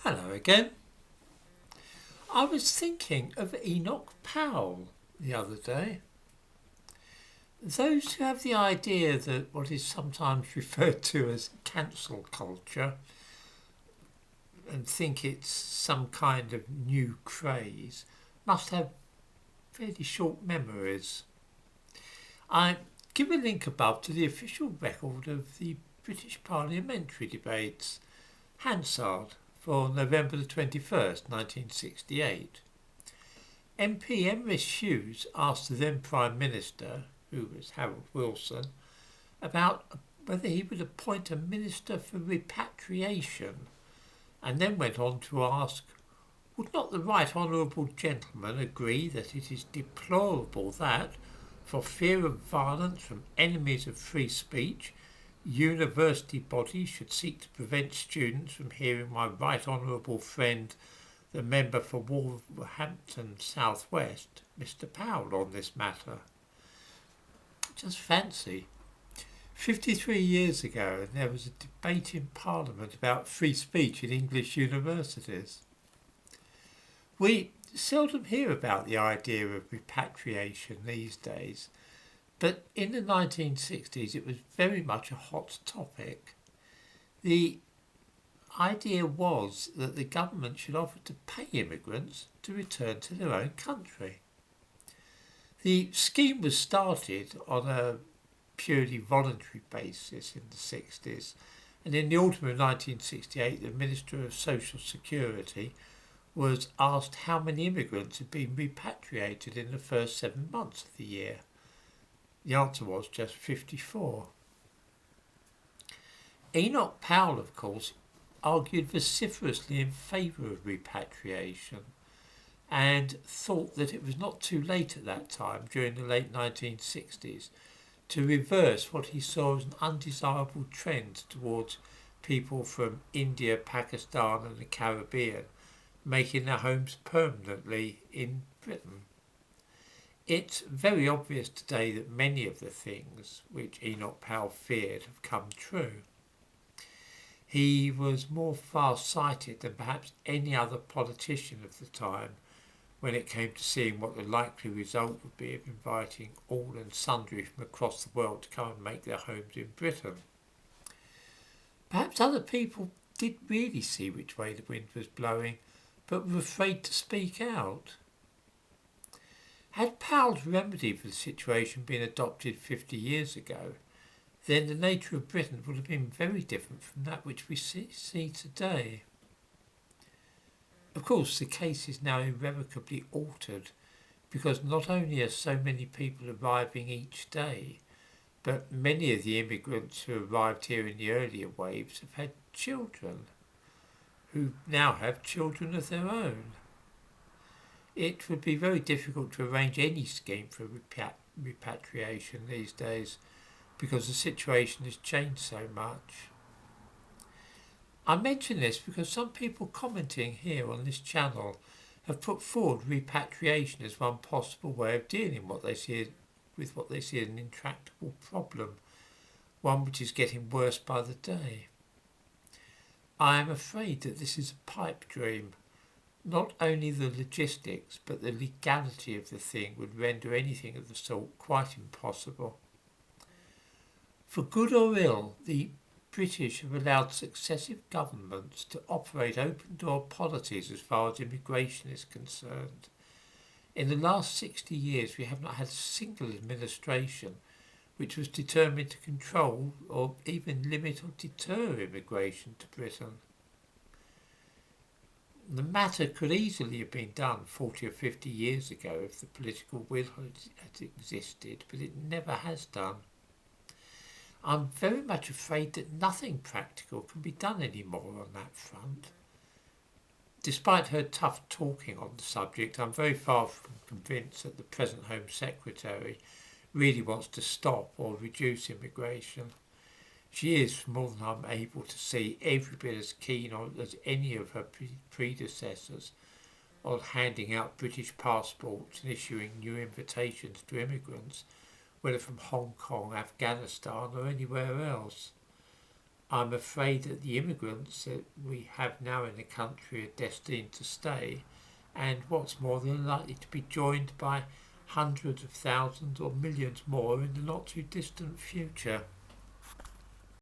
Hello again. I was thinking of Enoch Powell the other day. Those who have the idea that what is sometimes referred to as cancel culture and think it's some kind of new craze must have fairly short memories. I give a link above to the official record of the British parliamentary debates, Hansard, for November the 21st, 1968. MP Emrys Hughes asked the then Prime Minister, who was Harold Wilson, about whether he would appoint a Minister for Repatriation, and then went on to ask, would not the Right Honourable Gentleman agree that it is deplorable that, for fear of violence from enemies of free speech, university bodies should seek to prevent students from hearing my right honourable friend, the member for Wolverhampton South West, Mr Powell, on this matter. Just fancy. 53 years ago, there was a debate in Parliament about free speech in English universities. We seldom hear about the idea of repatriation these days, but in the 1960s it was very much a hot topic. The idea was that the government should offer to pay immigrants to return to their own country. The scheme was started on a purely voluntary basis in the 60s, and in the autumn of 1968 the Minister of Social Security was asked how many immigrants had been repatriated in the first 7 months of the year. The answer was just 54. Enoch Powell, of course, argued vociferously in favour of repatriation and thought that it was not too late at that time, during the late 1960s, to reverse what he saw as an undesirable trend towards people from India, Pakistan and the Caribbean making their homes permanently in Britain. It's very obvious today that many of the things which Enoch Powell feared have come true. He was more far-sighted than perhaps any other politician of the time when it came to seeing what the likely result would be of inviting all and sundry from across the world to come and make their homes in Britain. Perhaps other people did really see which way the wind was blowing, but were afraid to speak out. Had Powell's remedy for the situation been adopted 50 years ago, then the nature of Britain would have been very different from that which we see today. Of course, the case is now irrevocably altered, because not only are so many people arriving each day, but many of the immigrants who arrived here in the earlier waves have had children, who now have children of their own. It would be very difficult to arrange any scheme for repatriation these days, because the situation has changed so much. I mention this because some people commenting here on this channel have put forward repatriation as one possible way of dealing with what they see as an intractable problem, one which is getting worse by the day. I am afraid that this is a pipe dream. Not only the logistics, but the legality of the thing would render anything of the sort quite impossible. For good or ill, the British have allowed successive governments to operate open-door policies as far as immigration is concerned. In the last 60 years, we have not had a single administration which was determined to control or even limit or deter immigration to Britain. The matter could easily have been done 40 or 50 years ago if the political will had existed, but it never has done. I'm very much afraid that nothing practical can be done anymore on that front. Despite her tough talking on the subject, I'm very far from convinced that the present Home Secretary really wants to stop or reduce immigration. She is, from all that I'm able to see, every bit as keen as any of her predecessors on handing out British passports and issuing new invitations to immigrants, whether from Hong Kong, Afghanistan or anywhere else. I'm afraid that the immigrants that we have now in the country are destined to stay, and what's more, they're likely to be joined by hundreds of thousands or millions more in the not too distant future.